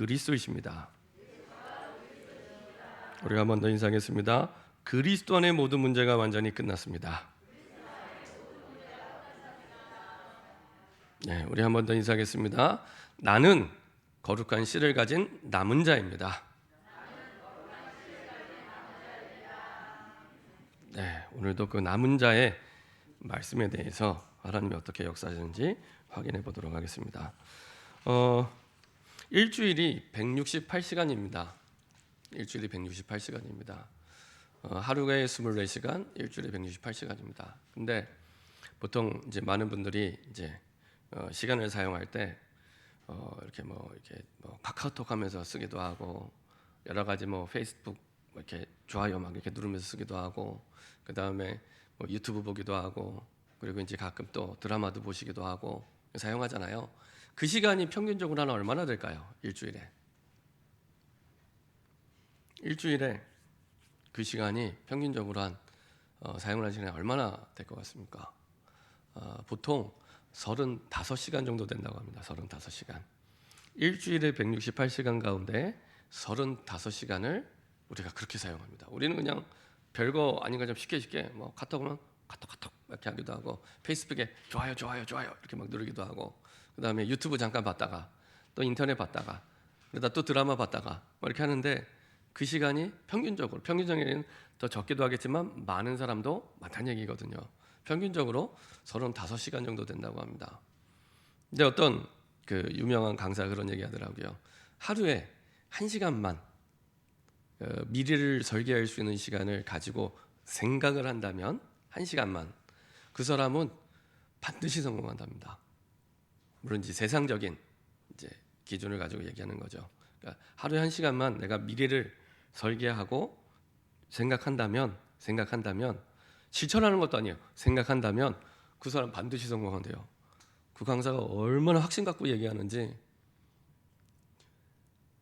그리스도이십니다. 우리가 한 번 더 인사하겠습니다. 그리스도 안에 모든 문제가 완전히 끝났습니다. 네, 우리 한 번 더 인사하겠습니다. 나는 거룩한 씨를 가진 남은 자입니다. 네, 오늘도 그 남은 자의 말씀에 대해서 하나님이 어떻게 역사하시는지 확인해 보도록 하겠습니다. 일주일이 168시간입니다. 일주일이 168시간입니다. 하루에 24시간, 일주일에 168시간입니다. 근데 보통 이제 많은 분들이 이제 시간을 사용할 때 이렇게 카카오톡 하면서 쓰기도 하고 여러 가지 페이스북 이렇게 좋아요 막 이렇게 누르면서 쓰기도 하고 그다음에 유튜브 보기도 하고 그리고 이제 가끔 또 드라마도 보시기도 하고 사용하잖아요. 그 시간이 평균적으로 한 얼마나 될까요? 일주일에 그 시간이 평균적으로 한 사용하는 시간이 얼마나 될 것 같습니까? 보통 35시간 정도 된다고 합니다. 35시간. 일주일에 168시간 가운데 35시간을 우리가 그렇게 사용합니다. 우리는 그냥 별거 아닌 것처럼 쉽게 카톡은 카톡 이렇게 하기도 하고 페이스북에 좋아요 이렇게 막 누르기도 하고 그다음에 유튜브 잠깐 봤다가 또 인터넷 봤다가 그러다 또 드라마 봤다가 이렇게 하는데 그 시간이 평균적으로는 더 적기도 하겠지만 많은 사람도 많다는 얘기거든요. 평균적으로 35시간 정도 된다고 합니다. 근데 어떤 그 유명한 강사가 그런 얘기 하더라고요. 하루에 1시간만 미래를 설계할 수 있는 시간을 가지고 생각을 한다면 1시간만 그 사람은 반드시 성공한답니다. 물론 이제 세상적인 이제 기준을 가지고 얘기하는 거죠. 그러니까 하루에 1시간만 내가 미래를 설계하고 생각한다면 실천하는 것도 아니에요. 생각한다면 그 사람 반드시 성공한대요. 그 강사가 얼마나 확신 갖고 얘기하는지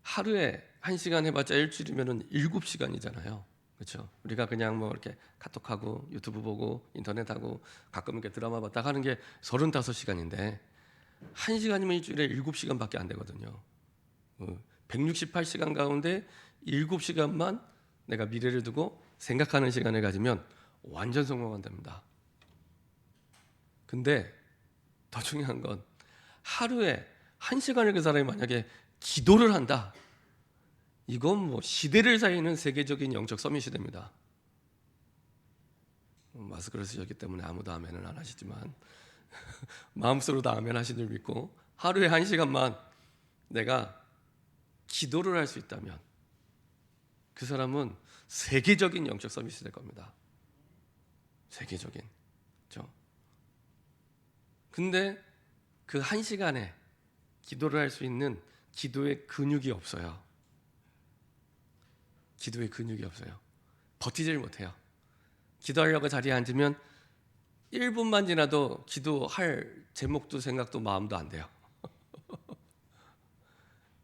하루에 1시간 해봤자 일주일이면은 7시간이잖아요. 그렇죠? 우리가 그냥 이렇게 카톡하고 유튜브 보고 인터넷하고 가끔 이렇게 드라마 봤다 하는 게 35시간인데 1시간이면 일주일에 7시간밖에 안 되거든요. 168시간 가운데 7시간만 내가 미래를 두고 생각하는 시간을 가지면 완전 성공한답니다. 근데 더 중요한 건 하루에 1시간을 그 사람이 만약에 기도를 한다. 이건 시대를 살리는 세계적인 영적 서밋이 됩니다. 마스크를 쓰셨기 때문에 아무도 아멘은 안 하시지만 마음속으로도 아멘 하신 줄 믿고 하루에 1시간만 내가 기도를 할 수 있다면 그 사람은 세계적인 영적 서밋이 될 겁니다. 세계적인. 그렇죠? 근데 그 1시간에 기도를 할 수 있는 기도의 근육이 없어요. 기도의 근육이 없어요. 버티질 못해요. 기도하려고 자리에 앉으면 1분만 지나도 기도할 제목도 생각도 마음도 안 돼요.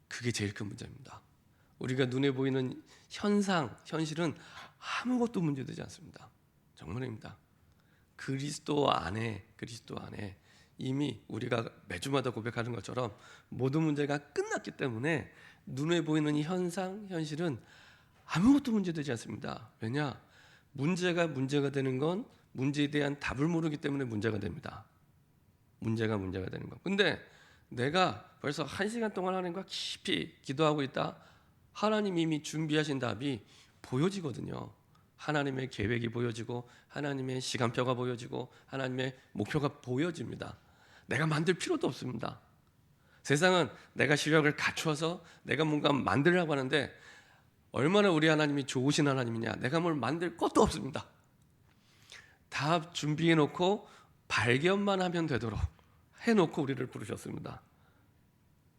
그게 제일 큰 문제입니다. 우리가 눈에 보이는 현실은 아무것도 문제되지 않습니다. 정말입니다. 그리스도 안에 이미 우리가 매주마다 고백하는 것처럼 모든 문제가 끝났기 때문에 눈에 보이는 이 현실은 아무것도 문제되지 않습니다. 왜냐? 문제가 되는 건 문제에 대한 답을 모르기 때문에 문제가 됩니다. 문제가 되는 거. 근데 내가 벌써 1시간 동안 하나님과 깊이 기도하고 있다. 하나님이 이미 준비하신 답이 보여지거든요. 하나님의 계획이 보여지고 하나님의 시간표가 보여지고 하나님의 목표가 보여집니다. 내가 만들 필요도 없습니다. 세상은 내가 실력을 갖춰서 내가 뭔가 만들려고 하는데 얼마나 우리 하나님이 좋으신 하나님이냐. 내가 뭘 만들 것도 없습니다. 다 준비해놓고 발견만 하면 되도록 해놓고 우리를 부르셨습니다.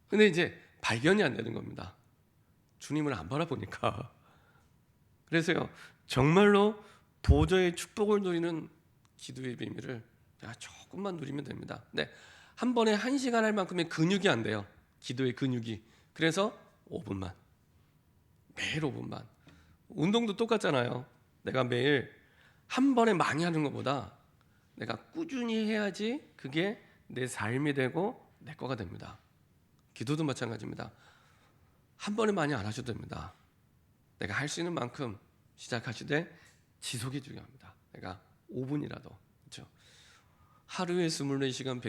근데 이제 발견이 안 되는 겁니다. 주님을 안 바라보니까. 그래서요, 정말로 보좌의 축복을 누리는 기도의 비밀을 조금만 누리면 됩니다. 네, 한 번에 1시간 할 만큼의 근육이 안 돼요. 기도의 근육이. 그래서 5분만. 매일 5분만. 운동도 똑같잖아요. 내가 매일 한 번에 많이 하는 것보다 내가 꾸준히 해야지 그게 내 삶이 되고 내 거가 됩니다. 기도도 마찬가지입니다. 한 번에 많이 안 하셔도 됩니다. 내가 할 수 있는 만큼 시작하시되 지속이 중요합니다. 내가 5분이라도, 그렇죠? 하루에 24시간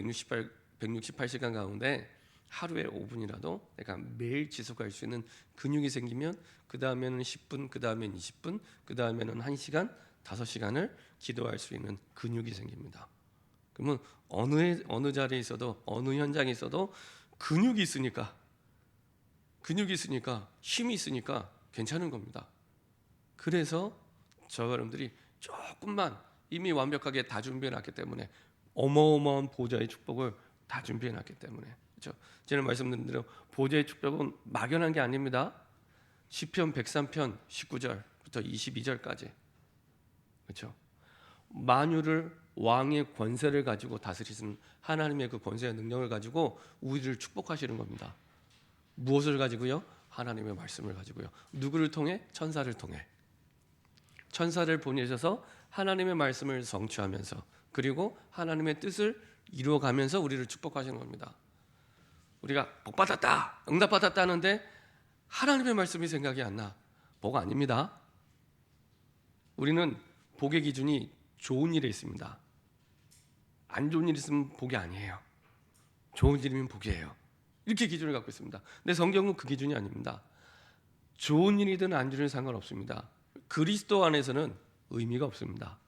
168시간 가운데 하루에 5분이라도 내가 매일 지속할 수 있는 근육이 생기면 그 다음에는 10분, 그 다음에는 20분, 그 다음에는 1시간, 5시간을 기도할 수 있는 근육이 생깁니다. 그러면 어느 자리에 있어도 어느 현장에 있어도 근육이 있으니까 힘이 있으니까 괜찮은 겁니다. 그래서 저와 여러분들이 조금만 이미 완벽하게 다 준비해 놨기 때문에 어마어마한 보좌의 축복을 다 준비해 놨기 때문에, 그렇죠? 제가 말씀드린 대로 보좌의 축복은 막연한 게 아닙니다. 시편 103편 19절부터 22절까지, 그렇죠? 만유를 왕의 권세를 가지고 다스리시는 하나님의 그 권세의 능력을 가지고 우리를 축복하시는 겁니다. 무엇을 가지고요? 하나님의 말씀을 가지고요. 누구를 통해? 천사를 통해. 천사를 보내셔서 하나님의 말씀을 성취하면서 그리고 하나님의 뜻을 이루어가면서 우리를 축복하시는 겁니다. 우리가 복 받았다, 응답 받았다 하는데 하나님의 말씀이 생각이 안 나. 복 아닙니다. 우리는 복의 기준이 좋은 일에 있습니다. 안 좋은 일 있으면 복이 아니에요. 좋은 일이면 복이에요. 이렇게 기준을 갖고 있습니다. 근데 성경은 그 기준이 아닙니다. 좋은 일이든 안 좋은 일 상관없습니다. 그리스도 안에서는 의미가 없습니다.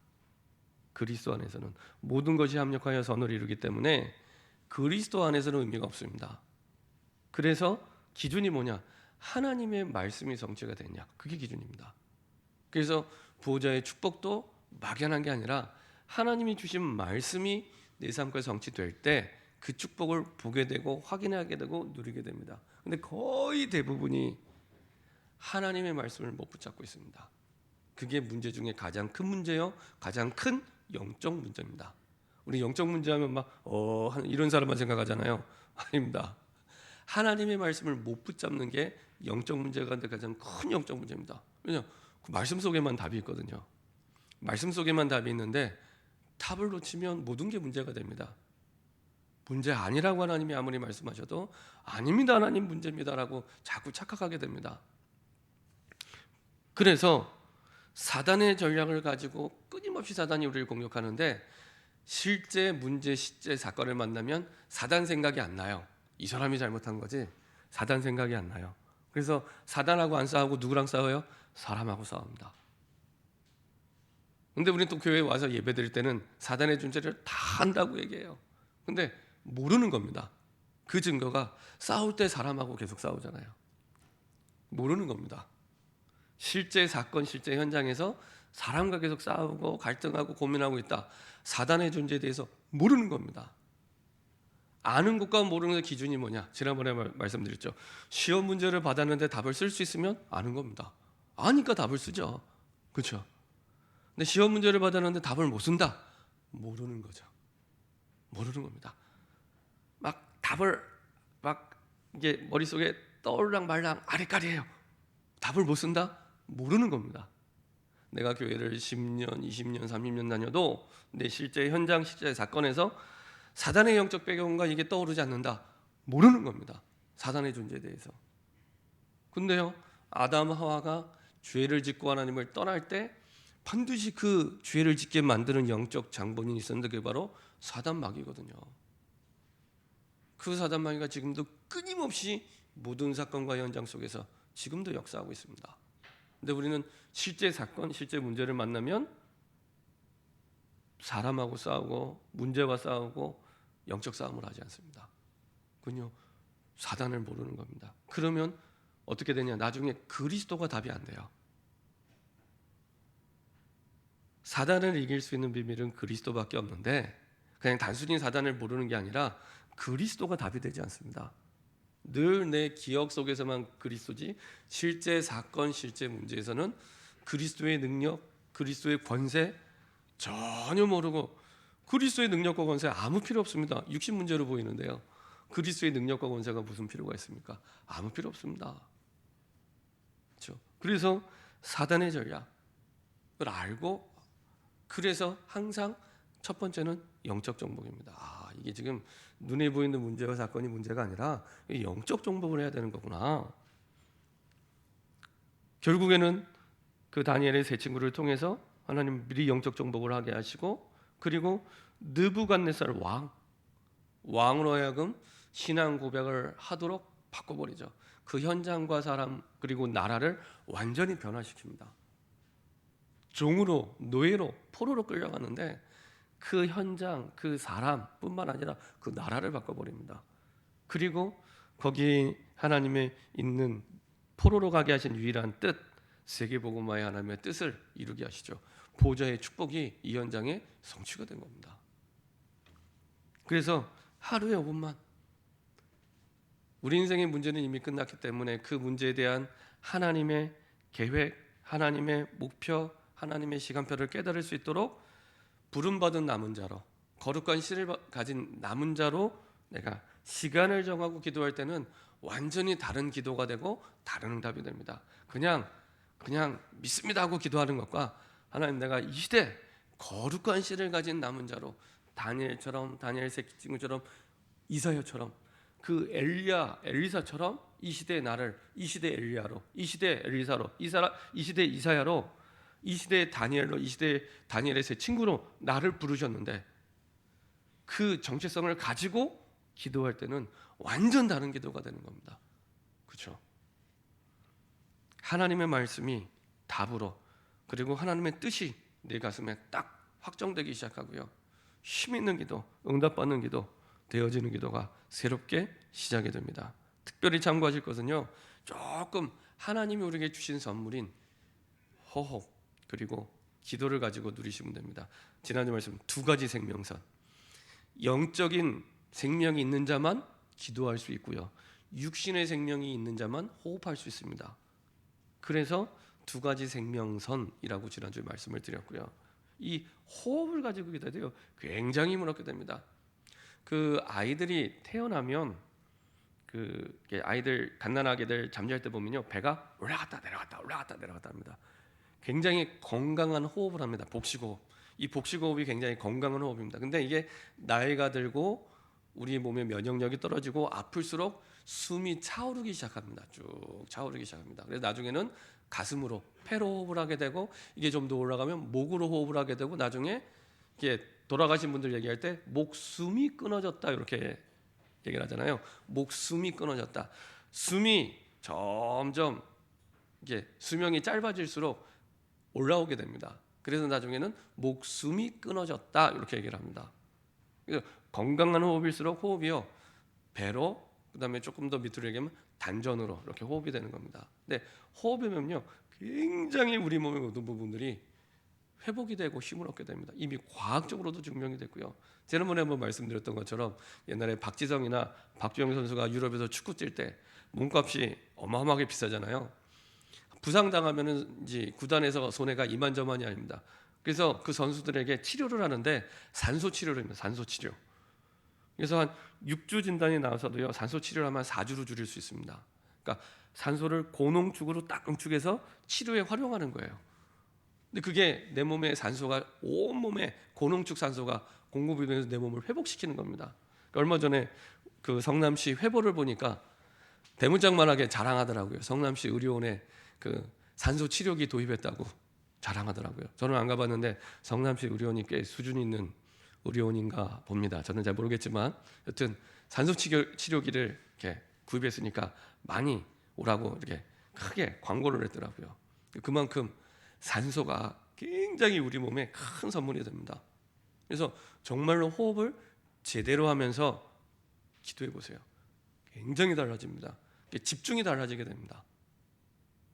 그리스도 안에서는 모든 것이 합력하여 선을 이루기 때문에 그리스도 안에서는 의미가 없습니다. 그래서 기준이 뭐냐? 하나님의 말씀이 성취가 됐냐? 그게 기준입니다. 그래서 보호자의 축복도 막연한 게 아니라 하나님이 주신 말씀이 내 삶과 성취될 때 그 축복을 보게 되고 확인하게 되고 누리게 됩니다. 근데 거의 대부분이 하나님의 말씀을 못 붙잡고 있습니다. 그게 문제 중에 가장 큰 문제요, 가장 큰 영적 문제입니다. 우리 영적 문제하면 막 이런 사람만 생각하잖아요. 아닙니다. 하나님의 말씀을 못 붙잡는 게 영적 문제가 가장 큰 영적 문제입니다. 왜냐? 그 말씀 속에만 답이 있거든요. 말씀 속에만 답이 있는데 답을 놓치면 모든 게 문제가 됩니다. 문제 아니라고 하나님이 아무리 말씀하셔도 아닙니다, 하나님 문제입니다라고 자꾸 착각하게 됩니다. 그래서 사단의 전략을 가지고 끊임없이 사단이 우리를 공격하는데 실제 문제, 실제 사건을 만나면 사단 생각이 안 나요. 이 사람이 잘못한 거지 사단 생각이 안 나요. 그래서 사단하고 안 싸우고 누구랑 싸워요? 사람하고 싸웁니다. 근데 우리는 또 교회에 와서 예배 드릴 때는 사단의 존재를 다 안다고 얘기해요. 근데 모르는 겁니다. 그 증거가 싸울 때 사람하고 계속 싸우잖아요. 모르는 겁니다. 실제 사건, 실제 현장에서 사람과 계속 싸우고 갈등하고 고민하고 있다. 사단의 존재에 대해서 모르는 겁니다. 아는 것과 모르는 것의 기준이 뭐냐? 지난번에 말씀드렸죠. 시험 문제를 받았는데 답을 쓸 수 있으면 아는 겁니다. 아니까 답을 쓰죠. 그렇죠? 근데 시험 문제를 받았는데 답을 못 쓴다. 모르는 거죠. 모르는 겁니다. 막 답을 막 이게 머릿속에 떠올랑 말랑 아리까리해요. 답을 못 쓴다? 모르는 겁니다. 내가 교회를 10년, 20년, 30년 다녀도 내 실제 현장, 실제 사건에서 사단의 영적 배경과 이게 떠오르지 않는다. 모르는 겁니다. 사단의 존재에 대해서. 근데요, 아담 하와가 죄를 짓고 하나님을 떠날 때 반드시 그 죄를 짓게 만드는 영적 장본인이 있었는데 그게 바로 사단 마귀거든요. 그 사단 마귀가 지금도 끊임없이 모든 사건과 현장 속에서 지금도 역사하고 있습니다. 근데 우리는 실제 사건, 실제 문제를 만나면 사람하고 싸우고 문제와 싸우고 영적 싸움을 하지 않습니다. 그군요, 사단을 모르는 겁니다. 그러면 어떻게 되냐? 나중에 그리스도가 답이 안 돼요. 사단을 이길 수 있는 비밀은 그리스도밖에 없는데 그냥 단순히 사단을 모르는 게 아니라 그리스도가 답이 되지 않습니다. 늘 내 기억 속에서만 그리스도지 실제 사건, 실제 문제에서는 그리스도의 능력, 그리스도의 권세 전혀 모르고 그리스도의 능력과 권세 아무 필요 없습니다. 육신 문제로 보이는데요. 그리스도의 능력과 권세가 무슨 필요가 있습니까? 아무 필요 없습니다. 그렇죠? 그래서 사단의 전략을 알고 그래서 항상 첫 번째는 영적 정복입니다. 이게 지금 눈에 보이는 문제와 사건이 문제가 아니라 영적 정복을 해야 되는 거구나. 결국에는 그 다니엘의 세 친구를 통해서 하나님 미리 영적 정복을 하게 하시고, 그리고 느부갓네살 왕으로 하여금 신앙 고백을 하도록 바꿔버리죠. 그 현장과 사람 그리고 나라를 완전히 변화시킵니다. 종으로, 노예로, 포로로 끌려가는데 그 현장, 그 사람뿐만 아니라 그 나라를 바꿔버립니다. 그리고 거기 하나님의 있는 포로로 가게 하신 유일한 뜻, 세계복음화의 하나님의 뜻을 이루게 하시죠. 보좌의 축복이 이 현장에 성취가 된 겁니다. 그래서 하루에 5분만, 우리 인생의 문제는 이미 끝났기 때문에 그 문제에 대한 하나님의 계획, 하나님의 목표, 하나님의 시간표를 깨달을 수 있도록 부름받은 남은 자로, 거룩한 씨를 가진 남은 자로 내가 시간을 정하고 기도할 때는 완전히 다른 기도가 되고 다른 응답이 됩니다. 그냥 믿습니다 하고 기도하는 것과 하나님, 내가 이 시대 거룩한 씨를 가진 남은 자로, 다니엘처럼, 다니엘 새 친구처럼, 이사야처럼, 그 엘리사처럼 이 시대의 나를, 이 시대 엘리야로, 이 시대 엘리사로, 이 시대 이사야로, 이 시대 다니엘로, 이 시대 다니엘의 새 친구로 나를 부르셨는데, 그 정체성을 가지고 기도할 때는 완전 다른 기도가 되는 겁니다. 그렇죠? 하나님의 말씀이 답으로, 그리고 하나님의 뜻이 내 가슴에 딱 확정되기 시작하고요, 힘 있는 기도, 응답받는 기도, 되어지는 기도가 새롭게 시작이 됩니다. 특별히 참고하실 것은요, 조금 하나님이 우리에게 주신 선물인 호흡 그리고 기도를 가지고 누리시면 됩니다. 지난주 말씀 두 가지 생명선, 영적인 생명이 있는 자만 기도할 수 있고요, 육신의 생명이 있는 자만 호흡할 수 있습니다. 그래서 두 가지 생명선이라고 지난주에 말씀을 드렸고요, 이 호흡을 가지고 기도해야 돼요. 굉장히 힘을 얻게 됩니다. 그 아이들이 태어나면, 그 아이들, 갓난아기들 잠잘 때 보면요, 배가 올라갔다 내려갔다 올라갔다 내려갔다 합니다. 굉장히 건강한 호흡을 합니다. 복식호흡. 이 복식호흡이 굉장히 건강한 호흡입니다. 근데 이게 나이가 들고 우리 몸의 면역력이 떨어지고 아플수록 숨이 차오르기 시작합니다. 쭉 차오르기 시작합니다. 그래서 나중에는 가슴으로, 폐로 호흡을 하게 되고, 이게 좀 더 올라가면 목으로 호흡을 하게 되고, 나중에 이게 돌아가신 분들 얘기할 때 목숨이 끊어졌다 이렇게 얘기를 하잖아요. 목숨이 끊어졌다. 숨이 점점 이게 수명이 짧아질수록 올라오게 됩니다. 그래서 나중에는 목숨이 끊어졌다 이렇게 얘기를 합니다. 그래서 건강한 호흡일수록 호흡이요, 배로, 그다음에 조금 더 밑으로 얘기하면 단전으로 이렇게 호흡이 되는 겁니다. 근데 호흡이면요, 굉장히 우리 몸의 모든 부분들이 회복이 되고 힘을 얻게 됩니다. 이미 과학적으로도 증명이 됐고요. 지난번에 한번 말씀드렸던 것처럼 옛날에 박지성이나 박주영 선수가 유럽에서 축구 뛸 때 몸값이 어마어마하게 비싸잖아요. 부상당하면은 이제 구단에서 손해가 이만저만이 아닙니다. 그래서 그 선수들에게 치료를 하는데 산소 치료를 합니다. 산소 치료. 그래서 한 6주 진단이 나와서도요, 산소 치료를 하면 4주로 줄일 수 있습니다. 그러니까 산소를 고농축으로 딱 응축해서 치료에 활용하는 거예요. 근데 그게 내 몸의 산소가, 온 몸에 고농축 산소가 공급이 되면서 내 몸을 회복시키는 겁니다. 그러니까 얼마 전에 그 성남시 회보를 보니까 대문짝만하게 자랑하더라고요. 성남시 의료원에 그 산소 치료기 도입했다고 자랑하더라고요. 저는 안 가봤는데 성남시 의료원이 꽤 수준 있는 의료원인가 봅니다. 저는 잘 모르겠지만 여튼 산소 치료기를 이렇게 구입했으니까 많이 오라고 이렇게 크게 광고를 했더라고요. 그만큼 산소가 굉장히 우리 몸에 큰 선물이 됩니다. 그래서 정말로 호흡을 제대로 하면서 기도해 보세요. 굉장히 달라집니다. 집중이 달라지게 됩니다.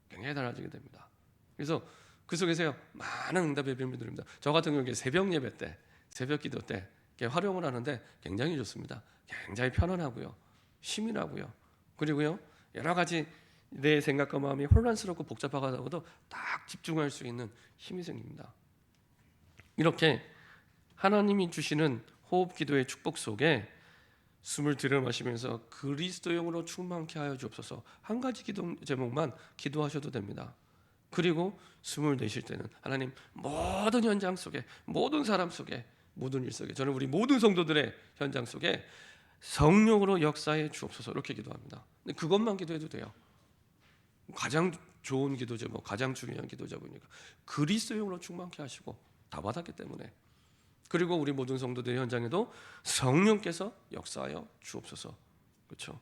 굉장히 달라지게 됩니다. 그래서 그 속에서요, 많은 응답의 비밀이 들립니다. 저 같은 경우에 새벽 예배 때, 새벽 기도 때 활용을 하는데 굉장히 좋습니다. 굉장히 편안하고요, 힘이 나고요, 그리고요, 여러 가지 내 생각과 마음이 혼란스럽고 복잡하다고도 딱 집중할 수 있는 힘이 생깁니다. 이렇게 하나님이 주시는 호흡 기도의 축복 속에 숨을 들여마시면서 그리스도용으로 충만케 하여 주옵소서, 한 가지 기도 제목만 기도하셔도 됩니다. 그리고 숨을 내쉴 때는 하나님, 모든 현장 속에, 모든 사람 속에, 모든 일 속에, 저는 우리 모든 성도들의 현장 속에 성령으로 역사해 주옵소서 이렇게 기도합니다. 근데 그것만 기도해도 돼요. 가장 좋은 기도 제목, 가장 중요한 기도 제목이니까 그리스도의 영으로 충만케 하시고 다 받았기 때문에, 그리고 우리 모든 성도들 현장에도 성령께서 역사하여 주옵소서. 그렇죠?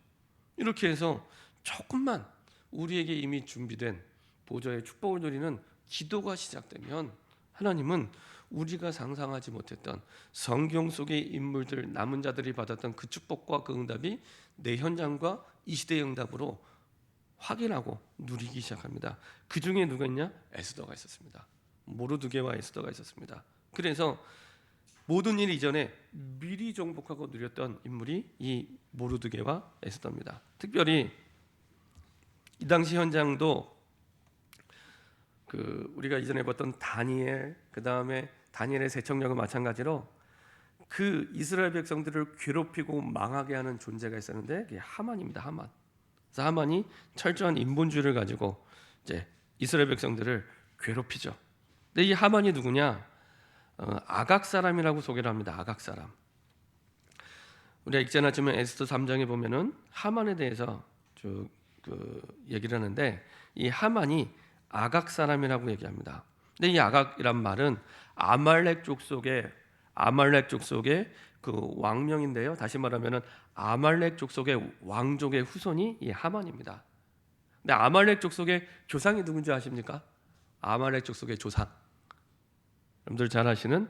이렇게 해서 조금만 우리에게 이미 준비된 보좌의 축복을 누리는 기도가 시작되면 하나님은 우리가 상상하지 못했던 성경 속의 인물들, 남은 자들이 받았던 그 축복과 그 응답이 내 현장과 이 시대의 응답으로 확인하고 누리기 시작합니다. 그 중에 누가 있냐? 에스더가 있었습니다. 모르드게와 에스더가 있었습니다. 그래서 모든 일 이전에 미리 정복하고 누렸던 인물이 이 모르드게와 에스더입니다. 특별히 이 당시 현장도 우리가 이전에 봤던 다니엘, 그 다음에 다니엘의 세척력과 마찬가지로 그 이스라엘 백성들을 괴롭히고 망하게 하는 존재가 있었는데 그게 하만입니다. 하만. 그래서 하만이 철저한 인본주의를 가지고 이제 이스라엘 백성들을 괴롭히죠. 근데 이 하만이 누구냐? 아각 사람이라고 소개를 합니다. 아각 사람. 우리가 읽지 않았지만 에스더 3장에 보면은 하만에 대해서 쭉 얘기를 하는데 이 하만이 아각 사람이라고 얘기합니다. 근데 이 아각이란 말은 아말렉 족속의 그 왕명인데요. 다시 말하면은 아말렉 족속의 왕족의 후손이 이 하만입니다. 근데 아말렉 족속의 조상이 누군지 아십니까? 아말렉 족속의 조상, 여러분들 잘 아시는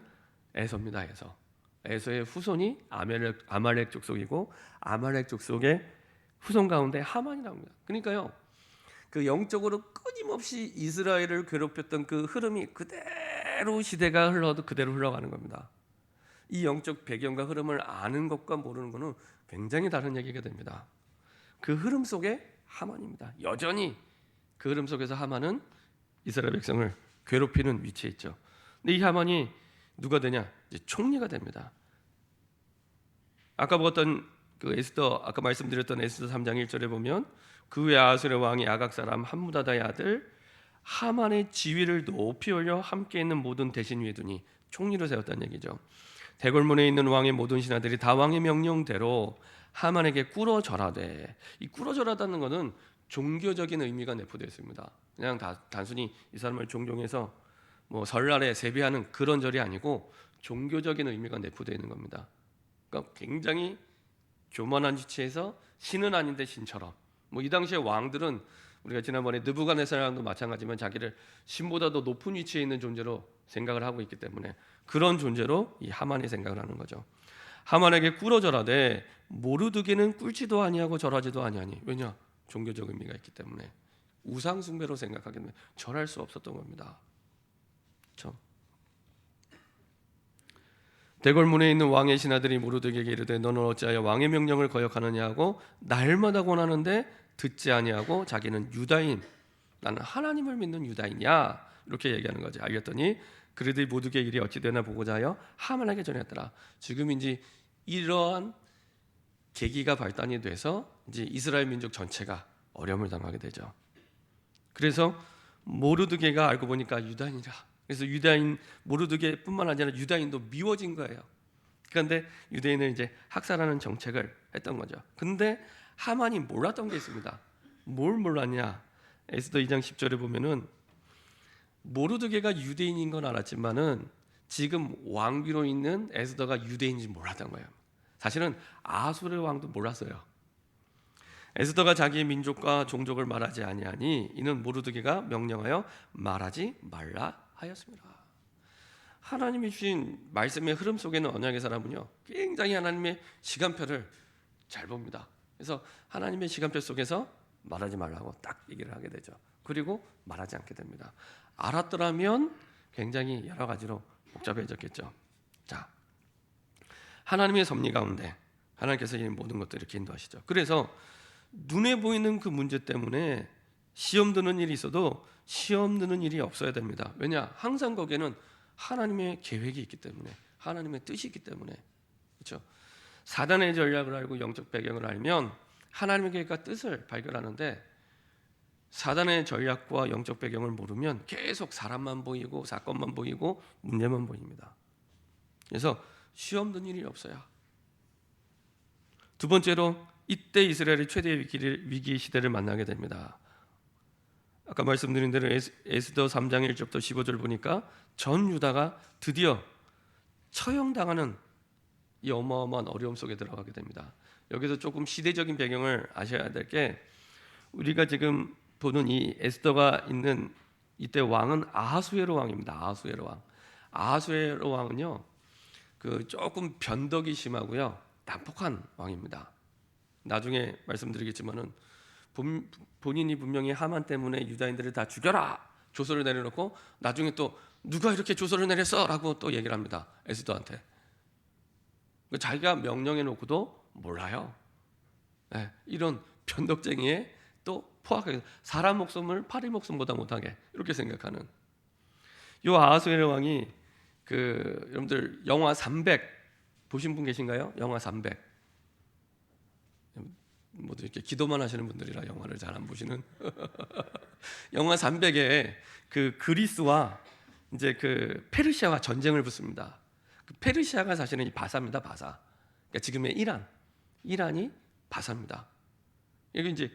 에서입니다. 에서의 후손이 아말렉 족속이고, 아말렉 족속의 후손 가운데 하만이라고 합니다. 그러니까요, 그 영적으로 끊임없이 이스라엘을 괴롭혔던 그 흐름이 그대로 시대가 흘러도 그대로 흘러가는 겁니다. 이 영적 배경과 흐름을 아는 것과 모르는 것은 굉장히 다른 얘기가 됩니다. 그 흐름 속에 하만입니다. 여전히 그 흐름 속에서 하만은 이스라엘 백성을 괴롭히는 위치에 있죠. 근데 이 하만이 누가 되냐? 이제 총리가 됩니다. 아까 보았던 아까 말씀드렸던 에스더 3장 1절에 보면 그 외 아수르 왕이 아각 사람 함무다다의 아들 하만의 지위를 높이 올려 함께 있는 모든 대신 위에 두니 총리로 세웠다는 얘기죠. 대궐문에 있는 왕의 모든 신하들이 다 왕의 명령대로 하만에게 꿇어 절하되, 이 꿇어 절하다는 것은 종교적인 의미가 내포되어 있습니다. 그냥 단순히 이 사람을 존경해서 설날에 세배하는 그런 절이 아니고 종교적인 의미가 내포되어 있는 겁니다. 그러니까 굉장히 교만한 위치에서 신은 아닌데 신처럼, 이 당시의 왕들은 우리가 지난번에 느부갓네살랑도 마찬가지지만 자기를 신보다도 높은 위치에 있는 존재로 생각을 하고 있기 때문에 그런 존재로 이 하만이 생각을 하는 거죠. 하만에게 꿇어 절하되 모르드게는 꿇지도 아니하고 절하지도 아니하니, 왜냐? 종교적 의미가 있기 때문에 우상 숭배로 생각하기 때문에 절할 수 없었던 겁니다. 그렇죠? 대궐문에 있는 왕의 신하들이 모르드게에게 이르되 너는 어찌하여 왕의 명령을 거역하느냐 하고 날마다 권하는데 듣지 아니하고 자기는 유다인, 나는 하나님을 믿는 유다인이야, 이렇게 얘기하는 거죠. 알겠더니 그들이 모두게 일이 어찌 되나 보고자 하여 하만에게 전했더라. 지금 이제 이러한 계기가 발단이 돼서 이제 이스라엘 민족 전체가 어려움을 당하게 되죠. 그래서 모르드게가 알고 보니까 유다인이라. 그래서 유다인 모르드게뿐만 아니라 유다인도 미워진 거예요. 그런데 유대인을 이제 학살하는 정책을 했던 거죠. 근데 하만이 몰랐던 게 있습니다. 뭘 몰랐냐? 에스더 2장 10절에 보면은 모르드게가 유대인인 건 알았지만은 지금 왕비로 있는 에스더가 유대인인지 몰랐던 거예요. 사실은 아수르 왕도 몰랐어요. 에스더가 자기의 민족과 종족을 말하지 아니하니 이는 모르드게가 명령하여 말하지 말라 하였습니다. 하나님이 주신 말씀의 흐름 속에는 언약의 사람은요, 굉장히 하나님의 시간표를 잘 봅니다. 그래서 하나님의 시간표 속에서 말하지 말라고 딱 얘기를 하게 되죠. 그리고 말하지 않게 됩니다. 알았더라면 굉장히 여러 가지로 복잡해졌겠죠. 자, 하나님의 섭리 가운데 하나님께서 이 모든 것들을 이렇게 인도하시죠. 그래서 눈에 보이는 그 문제 때문에 시험 드는 일이 있어도 시험 드는 일이 없어야 됩니다. 왜냐? 항상 거기에는 하나님의 계획이 있기 때문에, 하나님의 뜻이 있기 때문에. 그렇죠? 사단의 전략을 알고 영적 배경을 알면 하나님의 계획과 뜻을 발견하는데, 사단의 전략과 영적 배경을 모르면 계속 사람만 보이고 사건만 보이고 문제만 보입니다. 그래서 시험 든 일이 없어요. 두 번째로 이때 이스라엘이 최대의 위기 시대를 만나게 됩니다. 아까 말씀드린 대로 에스더 3장 1절부터 15절 보니까 전 유다가 드디어 처형당하는 이 어마어마한 어려움 속에 들어가게 됩니다. 여기서 조금 시대적인 배경을 아셔야 될 게, 우리가 지금 보는 이 에스더가 있는 이때 왕은 아하수에로 왕입니다. 아하수에로 왕. 아하수에로 왕은요, 그 조금 변덕이 심하고요, 난폭한 왕입니다. 나중에 말씀드리겠지만은 본인이 분명히 하만 때문에 유다인들을 다 죽여라 조서를 내려놓고 나중에 또 누가 이렇게 조서를 내렸어라고 또 얘기를 합니다. 에스더한테. 자기가 명령해 놓고도 몰라요. 네, 이런 변덕쟁이에 또 포악하게 사람 목숨을 파리 목숨보다 못하게 이렇게 생각하는 이 아하수에로 왕이, 여러분들 영화 300 보신 분 계신가요? 영화 300. 모두 이렇게 기도만 하시는 분들이라 영화를 잘 안 보시는. 영화 300에 그 그리스와 이제 그 페르시아와 전쟁을 붙습니다. 그 페르시아가 사실은 이 바사입니다. 바사. 그러니까 지금의 이란이 바사입니다. 여기 이제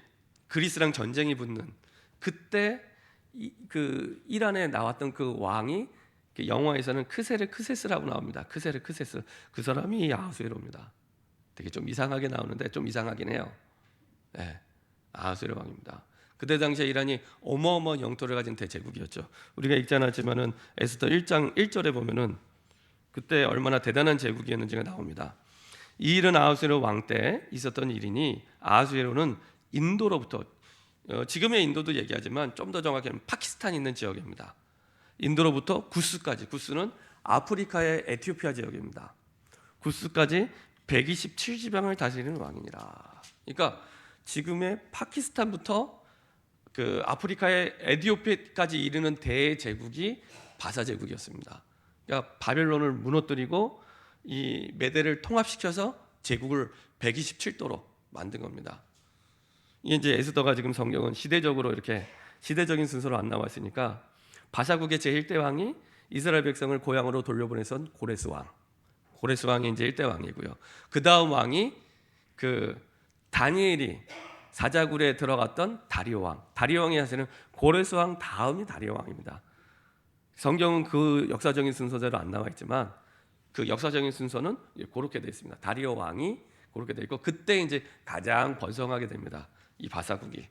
그리스랑 전쟁이 붙는 그때 그 이란에 나왔던 그 왕이 영화에서는 크세스라고 나옵니다. 크세스. 그 사람이 아하수에로입니다. 되게 좀 이상하게 나오는데 좀 이상하긴 해요. 네, 아하수에로 왕입니다. 그때 당시에 이란이 어마어마한 영토를 가진 대제국이었죠. 우리가 읽지 않았지만은 에스더 1장 1절에 보면은 그때 얼마나 대단한 제국이었는지가 나옵니다. 이 일은 아하수에로 왕 때 있었던 일이니, 아하수에로는 인도로부터, 지금의 인도도 얘기하지만 좀 더 정확히 하면 파키스탄 있는 지역입니다. 인도로부터 구스까지, 구스는 아프리카의 에티오피아 지역입니다. 구스까지 127지방을 다스리는 왕이니라. 그러니까 지금의 파키스탄부터 그 아프리카의 에티오피아까지 이르는 대제국이 바사 제국이었습니다. 그러니까 바벨론을 무너뜨리고 이 메대를 통합시켜서 제국을 127도로 만든 겁니다. 이게 이제 에스더가 지금 성경은 시대적으로 이렇게 시대적인 순서로 안 나와 있으니까, 바사국의 제1대 왕이 이스라엘 백성을 고향으로 돌려보내선 고레스 왕. 고레스 왕이 이제 1대 왕이고요. 그 다음 왕이 그 다니엘이 사자굴에 들어갔던 다리오 왕. 다리오 왕이 사실은 고레스 왕 다음이 다리오 왕입니다. 성경은 그 역사적인 순서대로 안 나와 있지만 그 역사적인 순서는 그렇게 되어 있습니다. 다리오 왕이 그렇게 되어 있고, 그때 이제 가장 번성하게 됩니다. 이 바사국이.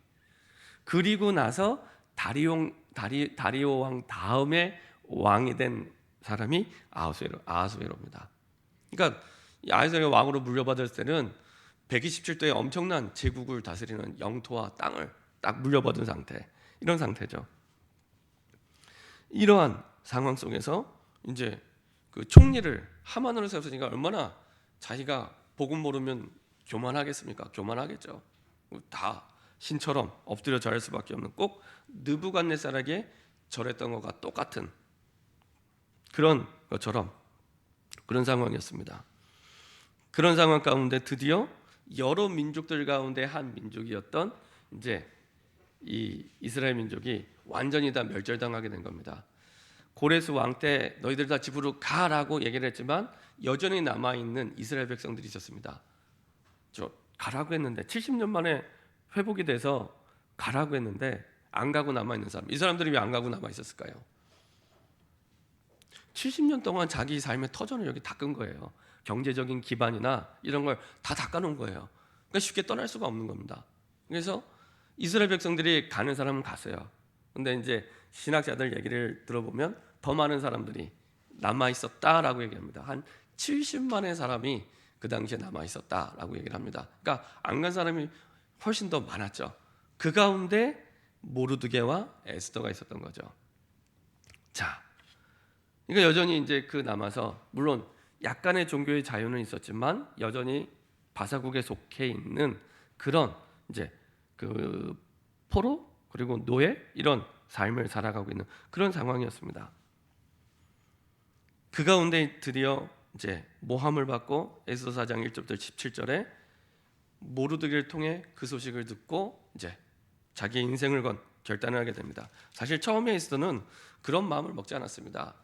그리고 나서 다리오 왕 다음에 왕이 된 사람이 아하수에로입니다. 그러니까 이 아하수에로 왕으로 물려받을 때는 127도의 엄청난 제국을 다스리는 영토와 땅을 딱 물려받은 상태, 이런 상태죠. 이러한 상황 속에서 이제 그 총리를 하만으로 세웠으니까 얼마나 자기가 복음 모르면 교만하겠습니까? 교만하겠죠. 다 신처럼 엎드려 절할 수밖에 없는, 꼭 느부갓네살에게 절했던 것과 똑같은 그런 것처럼 그런 상황이었습니다. 그런 상황 가운데 드디어 여러 민족들 가운데 한 민족이었던 이제 이 이스라엘 민족이 완전히 다 멸절당하게 된 겁니다. 고레스 왕 때 너희들 다 집으로 가라고 얘기를 했지만 여전히 남아있는 이스라엘 백성들이 있었습니다. 저 가라고 했는데 70년 만에 회복이 돼서 가라고 했는데 안 가고 남아있는 사람, 이 사람들이 왜 안 가고 남아있었을까요? 70년 동안 자기 삶의 터전을 여기 닦은 거예요. 경제적인 기반이나 이런 걸 다 닦아놓은 거예요. 그러니까 쉽게 떠날 수가 없는 겁니다. 그래서 이스라엘 백성들이 가는 사람은 갔어요. 근데 이제 신학자들 얘기를 들어보면 더 많은 사람들이 남아 있었다라고 얘기합니다. 한 70만의 사람이 그 당시에 남아 있었다라고 얘기를 합니다. 그러니까 안 간 사람이 훨씬 더 많았죠. 그 가운데 모르드게와 에스더가 있었던 거죠. 자, 그러니까 여전히 이제 그 남아서 물론 약간의 종교의 자유는 있었지만 여전히 바사국에 속해 있는 그런 이제 그 포로 그리고 노예 이런 삶을 살아가고 있는 그런 상황이었습니다. 그 가운데 드디어 이제 모함을 받고 에스더 4장 1절부터 17절에 모르드게를 통해 그 소식을 듣고 이제 자기의 인생을 건 결단을 하게 됩니다. 사실 처음에 에스더는 그런 마음을 먹지 않았습니다.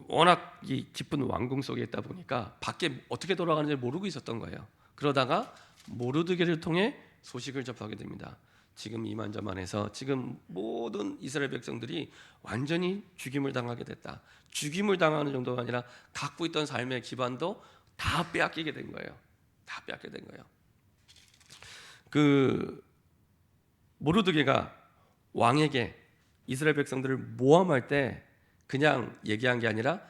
워낙 이 깊은 왕궁 속에 있다 보니까 밖에 어떻게 돌아가는지 모르고 있었던 거예요. 그러다가 모르드게를 통해 소식을 접하게 됩니다. 지금 이만저만해서 지금 모든 이스라엘 백성들이 완전히 죽임을 당하게 됐다. 죽임을 당하는 정도가 아니라 갖고 있던 삶의 기반도 다 빼앗기게 된 거예요. 다 빼앗게 된 거예요. 그 모르드게가 왕에게 이스라엘 백성들을 모함할 때 그냥 얘기한 게 아니라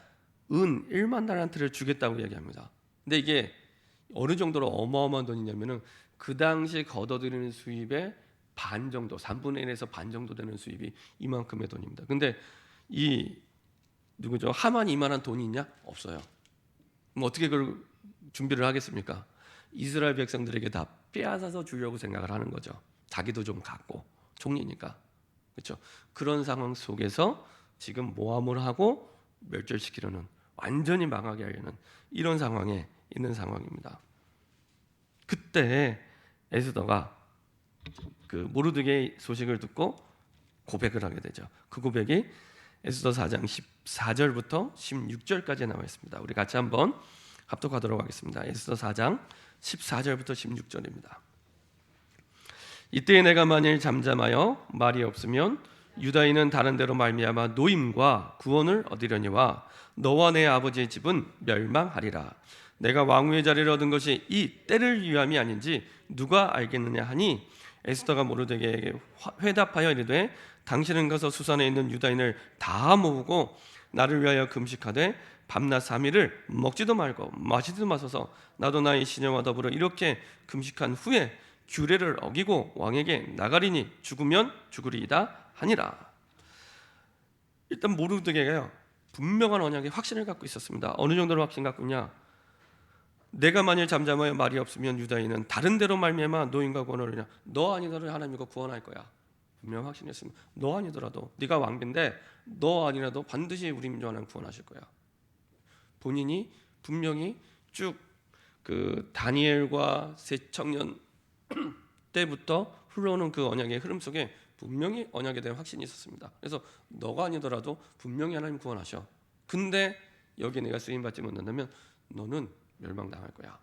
은 1만 달란트를 주겠다고 얘기합니다. 근데 이게 어느 정도로 어마어마한 돈이냐면은 그 당시 걷어들이는 수입의 반 정도, 3분의 1에서 반 정도 되는 수입이 이만큼의 돈입니다. 근데 이 누구죠? 하만이 이만한 돈이 있냐? 없어요. 그럼 어떻게 그걸 준비를 하겠습니까? 이스라엘 백성들에게 다 빼앗아서 주려고 생각을 하는 거죠. 자기도 좀 갖고 총리니까. 그렇죠? 그런 상황 속에서 지금 모함을 하고 멸절시키려는, 완전히 망하게 하려는 이런 상황에 있는 상황입니다. 그때 에스더가 그 모르드게의 소식을 듣고 고백을 하게 되죠. 그 고백이 에스더 4장 14절부터 16절까지 나와 있습니다. 우리 같이 한번 합독하도록 하겠습니다. 에스더 4장 14절부터 16절입니다. 이때 내가 만일 잠잠하여 말이 없으면 유다인은 다른 데로 말미암아 노임과 구원을 얻으려니와 너와 내 아버지의 집은 멸망하리라. 내가 왕후의 자리를 얻은 것이 이 때를 위함이 아닌지 누가 알겠느냐 하니 에스더가 모르드게에게 회답하여 이르되 당신은 가서 수산에 있는 유다인을 다 모으고 나를 위하여 금식하되 밤낮 3일을 먹지도 말고 마시지도 마소서. 나도 나의 시녀와 더불어 이렇게 금식한 후에 규례를 어기고 왕에게 나가리니 죽으면 죽으리이다 하니라. 일단 모르드게가요, 분명한 언약의 확신을 갖고 있었습니다. 어느 정도로 확신 갖고 있냐? 내가 만일 잠잠하여 말이 없으면 유다인은 다른 데로 말미암아 노임과 구원을 얻으리라. 너 아니더라도 하나님이 구원할 거야. 분명 확신했습니다. 너 아니더라도, 네가 왕비인데 너 아니라도 반드시 우리 민족 하나님 구원하실 거야. 본인이 분명히 쭉 그 다니엘과 새 청년 때부터 흘러오는 그 언약의 흐름 속에 분명히 언약에 대한 확신이 있었습니다. 그래서 너가 아니더라도 분명히 하나님 구원하셔. 근데 여기 내가 쓰임 받지 못한다면 너는 멸망당할 거야.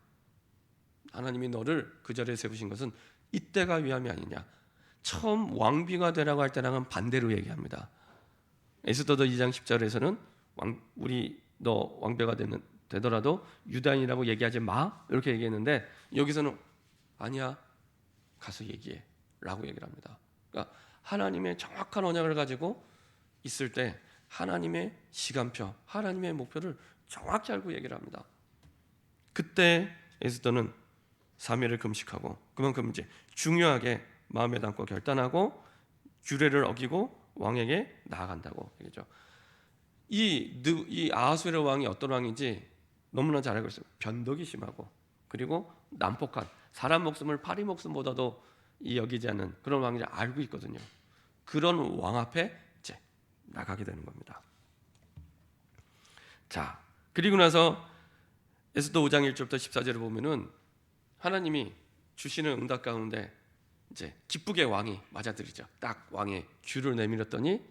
하나님이 너를 그 자리에 세우신 것은 이때가 위함이 아니냐. 처음 왕비가 되라고 할 때랑은 반대로 얘기합니다. 에스더서 2장 10절에서는 우리 너 왕비가 되더라도 유다인이라고 얘기하지 마 이렇게 얘기했는데 여기서는 아니야, 가서 얘기해 라고 얘기를 합니다. 그러니까 하나님의 정확한 언약을 가지고 있을 때 하나님의 시간표, 하나님의 목표를 정확히 알고 얘기를 합니다. 그때 에스더는 3일을 금식하고 그만큼 이제 중요하게 마음에 담고 결단하고 규례를 어기고 왕에게 나아간다고 얘기죠. 이 아하수에르 왕이 어떤 왕인지 너무나 잘 알고 있어요. 변덕이 심하고 그리고 난폭한, 사람 목숨을 파리 목숨보다도 여기지 않는 그런 왕인지 알고 있거든요. 그런 왕 앞에 이제 나가게 되는 겁니다. 자, 그리고 나서 에스더 5장 1절부터 14절을 보면은 하나님이 주시는 응답 가운데 이제 기쁘게 왕이 맞아들이죠. 딱 왕의 규를 내밀었더니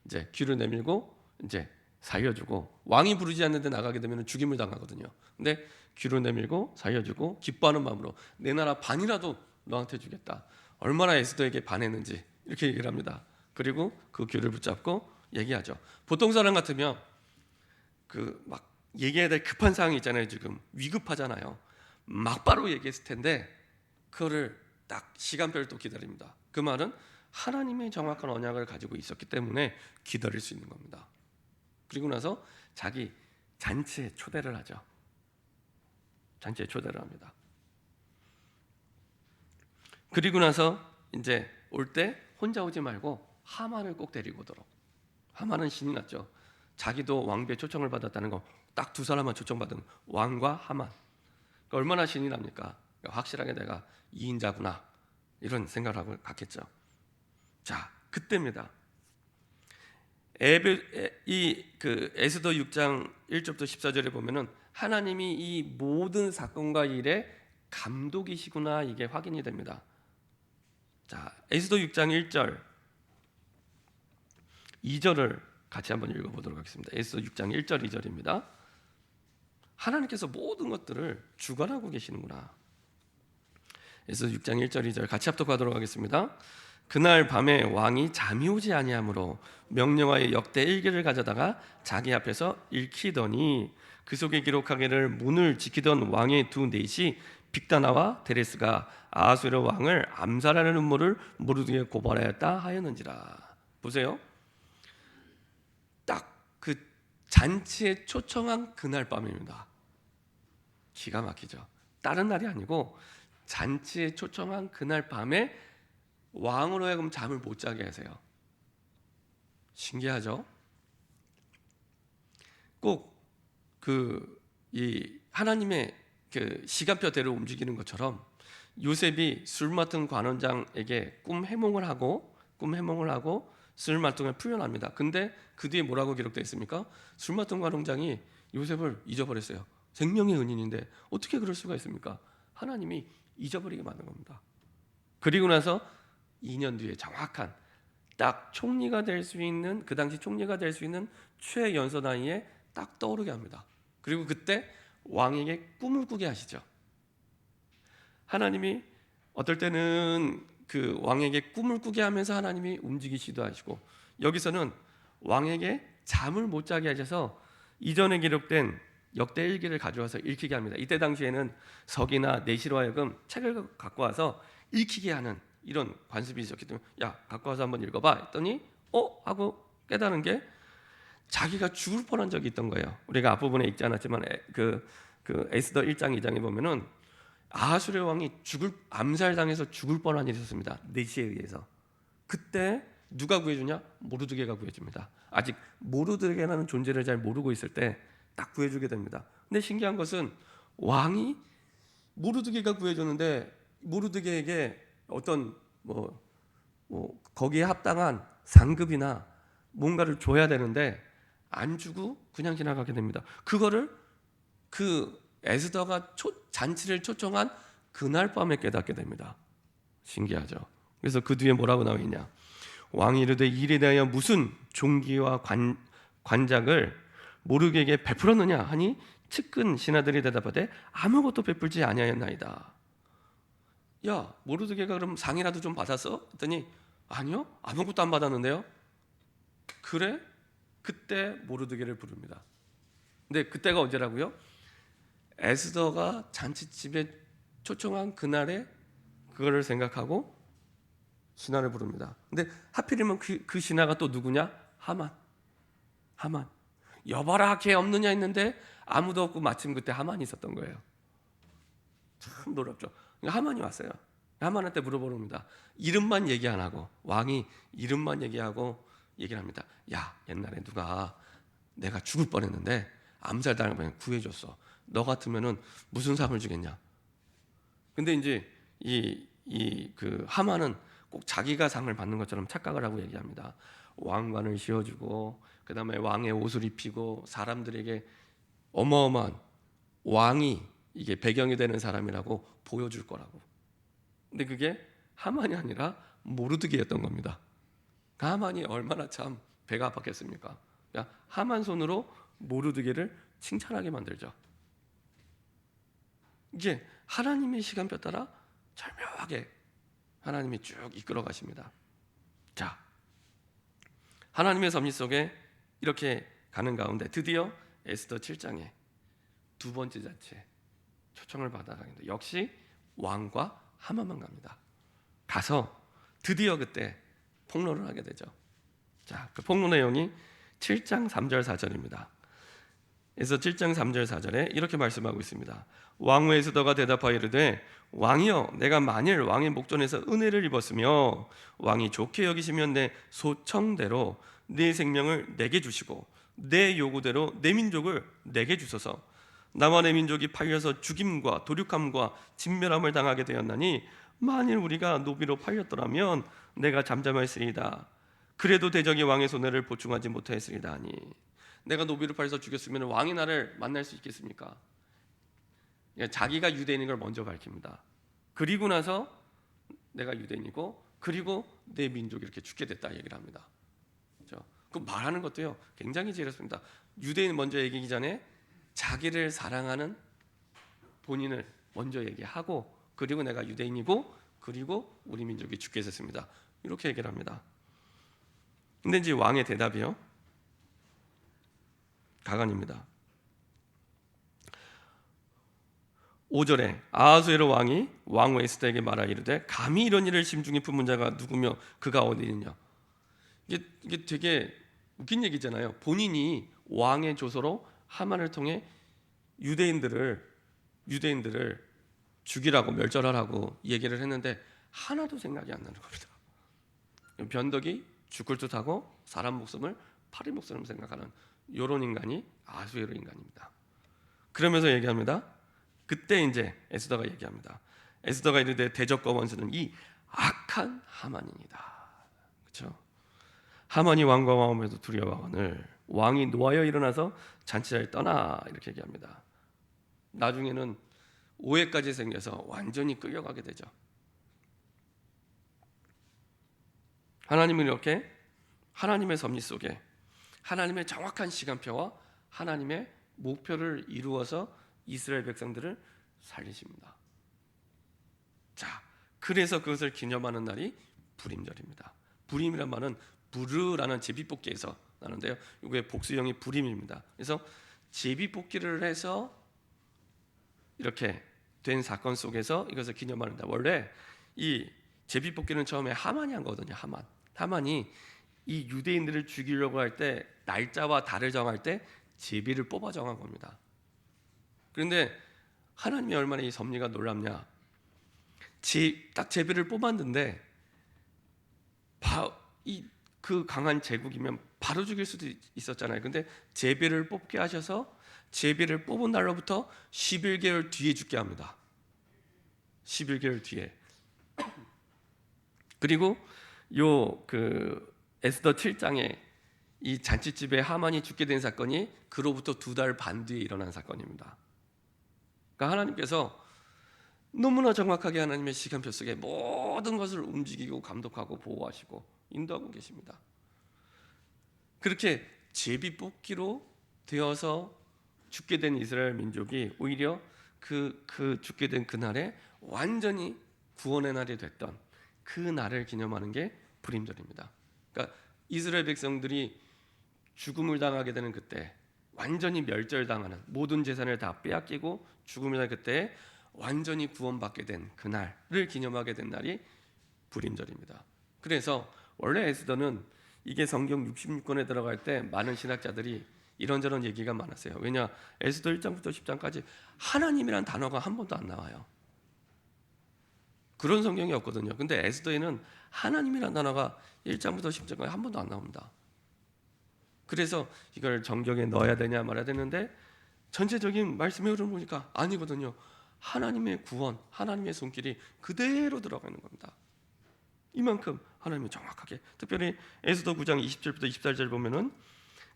이제 규를 내밀고 이제 살려주고, 왕이 부르지 않는데 나가게 되면 죽임을 당하거든요. 근데 규를 내밀고 살려주고 기뻐하는 마음으로 내 나라 반이라도 너한테 주겠다. 얼마나 에스더에게 반했는지 이렇게 얘기를 합니다. 그리고 그 규를 붙잡고 얘기하죠. 보통 사람 같으면 그 막 얘기해야 될 급한 상황이 있잖아요. 지금 위급하잖아요. 막바로 얘기했을 텐데 그거를 딱 시간표를 또 기다립니다. 그 말은 하나님의 정확한 언약을 가지고 있었기 때문에 기다릴 수 있는 겁니다. 그리고 나서 자기 잔치에 초대를 하죠. 잔치에 초대를 합니다. 그리고 나서 이제 올 때 혼자 오지 말고 하만을 꼭 데리고 오도록. 하만은 신이 났죠. 자기도 왕비의 초청을 받았다는 거, 딱 두 사람만 초청받은 왕과 하만. 그러니까 얼마나 신이 납니까? 그러니까 확실하게 내가 2인자구나 이런 생각을 하고 갔겠죠. 자, 그때입니다. 그 에스더 6장 1절부터 14절에 보면은 하나님이 이 모든 사건과 일에 감독이시구나, 이게 확인이 됩니다. 자, 에스더 6장 1절 2절을 같이 한번 읽어보도록 하겠습니다. 에스더 6장 1절 2절입니다. 하나님께서 모든 것들을 주관하고 계시는구나. 에스더 6장 1절 2절 같이 합독하도록 하겠습니다. 그날 밤에 왕이 잠이 오지 아니하므로 명령하여 역대 일기를 가져다가 자기 앞에서 읽히더니 그 속에 기록하기를 문을 지키던 왕의 두 넷이 빅다나와 데레스가 아하수에로 왕을 암살하는 음모를 모르드게 고발하였다 하였는지라. 보세요. 딱 그 잔치에 초청한 그날 밤입니다. 기가 막히죠. 다른 날이 아니고 잔치에 초청한 그날 밤에 왕으로 하여금 잠을 못 자게 하세요. 신기하죠? 꼭 이 하나님의 그 시간표대로 움직이는 것처럼 요셉이 술 맡은 관원장에게 꿈 해몽을 하고 술 맡은 걸 표현합니다. 근데 그 뒤에 뭐라고 기록되어 있습니까? 술 맡은 관원장이 요셉을 잊어버렸어요. 생명의 은인인데 어떻게 그럴 수가 있습니까? 하나님이 잊어버리게 만든 겁니다. 그리고 나서 2년 뒤에 정확한 딱 총리가 될 수 있는, 그 당시 총리가 될 수 있는 최연소 나이에 딱 떠오르게 합니다. 그리고 그때 왕에게 꿈을 꾸게 하시죠. 하나님이 어떨 때는 그 왕에게 꿈을 꾸게 하면서 하나님이 움직이시기도 하시고, 여기서는 왕에게 잠을 못 자게 하셔서 이전에 기록된 역대 일기를 가져와서 읽히게 합니다. 이때 당시에는 서기나 내시로 하여금 책을 갖고 와서 읽히게 하는 이런 관습이 있었기 때문에, 야, 갖고 와서 한번 읽어봐 했더니 하고 깨달은 게 자기가 죽을 뻔한 적이 있던 거예요. 우리가 앞부분에 읽지 않았지만 그 에스더 1장 2장에 보면은 아하수르 왕이 암살당해서 죽을 뻔한 일이 있었습니다. 내시에 의해서. 그때 누가 구해주냐? 모르드게가 구해줍니다. 아직 모르드게라는 존재를 잘 모르고 있을 때 딱 구해주게 됩니다. 근데 신기한 것은 왕이 모르드게가 구해줬는데 모르드게에게 어떤 거기에 합당한 상급이나 뭔가를 줘야 되는데 안 주고 그냥 지나가게 됩니다. 그거를 그 에스더가 잔치를 초청한 그날 밤에 깨닫게 됩니다. 신기하죠. 그래서 그 뒤에 뭐라고 나와 있냐? 왕이 이르되 이 일에 대하여 무슨 종기와 관작을 모르게에게 베풀었느냐 하니 측근 신하들이 대답하되 아무것도 베풀지 아니하였나이다. 야, 모르드게가 그럼 상이라도 좀 받았어? 했더니 아니요, 아무것도 안 받았는데요. 그래? 그때 모르드게를 부릅니다. 근데 그때가 언제라고요? 에스더가 잔치집에 초청한 그날에 그거를 생각하고 신하를 부릅니다. 근데 하필이면 그 신하가 또 누구냐? 하만. 여봐라, 걔 없느냐 했는데 아무도 없고 마침 그때 하만이 있었던 거예요. 참 놀랍죠. 하만이 왔어요. 하만한테 물어보릅니다. 이름만 얘기 안 하고, 왕이 이름만 얘기하고 얘기를 합니다. 야, 옛날에 누가 내가 죽을 뻔했는데 암살당하면 구해줬어. 너 같으면은 무슨 상을 주겠냐? 근데 이제 그 하만은 꼭 자기가 상을 받는 것처럼 착각을 하고 얘기합니다. 왕관을 씌워주고, 그 다음에 왕의 옷을 입히고, 사람들에게 어마어마한 왕이 이게 배경이 되는 사람이라고 보여줄 거라고. 근데 그게 하만이 아니라 모르드게였던 겁니다. 하만이 얼마나 참 배가 아팠겠습니까? 하만 손으로 모르드게를 칭찬하게 만들죠. 이게 하나님의 시간표 따라 절묘하게 하나님이 쭉 이끌어 가십니다. 자, 하나님의 섭리 속에 이렇게 가는 가운데 드디어 에스더 7장에 두 번째 잔치에 초청을 받아가는데 역시 왕과 하만만 갑니다. 가서 드디어 그때 폭로를 하게 되죠. 자, 그 폭로 내용이 7장 3절 4절입니다. 에스더 7장 3절 4절에 이렇게 말씀하고 있습니다. 왕후 에스더가 대답하여 이르되 왕이여, 내가 만일 왕의 목전에서 은혜를 입었으며 왕이 좋게 여기시면 내 소청대로 내 생명을 내게 주시고 내 요구대로 내 민족을 내게 주소서. 나와 내 민족이 팔려서 죽임과 도륙함과 진멸함을 당하게 되었나니 만일 우리가 노비로 팔렸더라면 내가 잠잠하였으리이다. 그래도 대적이 왕의 손해를 보충하지 못하였으리이다 하니, 내가 노비로 팔려서 죽였으면 왕이 나를 만날 수 있겠습니까? 자기가 유대인인 걸 먼저 밝힙니다. 그리고 나서 내가 유대인이고 그리고 내 민족이 이렇게 죽게 됐다 얘기를 합니다. 그렇죠? 그 말하는 것도요 굉장히 지혜롭습니다. 유대인 먼저 얘기하기 전에 자기를 사랑하는 본인을 먼저 얘기하고, 그리고 내가 유대인이고 그리고 우리 민족이 죽게 됐습니다. 이렇게 얘기를 합니다. 근데 이제 왕의 대답이요, 가관입니다. 5절에 아하수에로 왕이 왕후 에스더에게 말하 이르되 감히 이런 일을 심중히 품은 자가 누구며 그가 어디 있느냐. 이게 되게 웃긴 얘기잖아요. 본인이 왕의 조서로 하만을 통해 유대인들을 죽이라고, 멸절하라고 얘기를 했는데 하나도 생각이 안 나는 겁니다. 변덕이 죽을 듯하고 사람 목숨을 파리 목숨을 생각하는 이런 인간이 아하수에로 인간입니다. 그러면서 얘기합니다. 그때 이제 에스더가 얘기합니다. 에스더가 이르되 대적과 원수는 이 악한 하만입니다. 그렇죠? 하만이 왕과 왕후에도 두려워하거늘 왕이 노하여 일어나서 잔치자를 떠나, 이렇게 얘기합니다. 나중에는 오해까지 생겨서 완전히 끌려가게 되죠. 하나님은 이렇게 하나님의 섭리 속에 하나님의 정확한 시간표와 하나님의 목표를 이루어서 이스라엘 백성들을 살리십니다. 자, 그래서 그것을 기념하는 날이 부림절입니다. 부림이란 말은 부르라는 제비뽑기에서 나는데요, 이게 복수형이 부림입니다. 그래서 제비뽑기를 해서 이렇게 된 사건 속에서 이것을 기념합니다. 원래 이 제비뽑기는 처음에 하만이 한 거거든요. 하만이 이 유대인들을 죽이려고 할 때 날짜와 달을 정할 때 제비를 뽑아 정한 겁니다. 그런데 하나님이 얼마나 이 섭리가 놀랍냐. 딱 제비를 뽑았는데 그 강한 제국이면 바로 죽일 수도 있었잖아요. 근데 제비를 뽑게 하셔서 제비를 뽑은 날로부터 11개월 뒤에 죽게 합니다. 11개월 뒤에. 그리고 에스더 7장에 이 잔치집에 하만이 죽게 된 사건이 그로부터 2달 반 뒤에 일어난 사건입니다. 그러니까 하나님께서 너무나 정확하게 하나님의 시간표 속에 모든 것을 움직이고 감독하고 보호하시고 인도하고 계십니다. 그렇게 제비 뽑기로 되어서 죽게 된 이스라엘 민족이 오히려 그 죽게 된 그날에 완전히 구원의 날이 됐던 그 날을 기념하는 게 부림절입니다. 그러니까 이스라엘 백성들이 죽음을 당하게 되는 그때, 완전히 멸절당하는, 모든 재산을 다 빼앗기고 죽음을 날 그때 완전히 구원받게 된 그날을 기념하게 된 날이 부림절입니다. 그래서 원래 에스더는 이게 성경 66권에 들어갈 때 많은 신학자들이 이런저런 얘기가 많았어요. 왜냐, 에스더 1장부터 10장까지 하나님이란 단어가 한 번도 안 나와요. 그런 성경이 없거든요. 근데 에스더에는 하나님이란 단어가 1장부터 10장까지 한 번도 안 나옵니다. 그래서 이걸 정경에 넣어야 되냐 말아야 되는데 전체적인 말씀의 흐름을 보니까 아니거든요. 하나님의 구원, 하나님의 손길이 그대로 들어가 있는 겁니다. 이만큼 하나님이 정확하게, 특별히 에스더 9장 20절부터 24절 보면은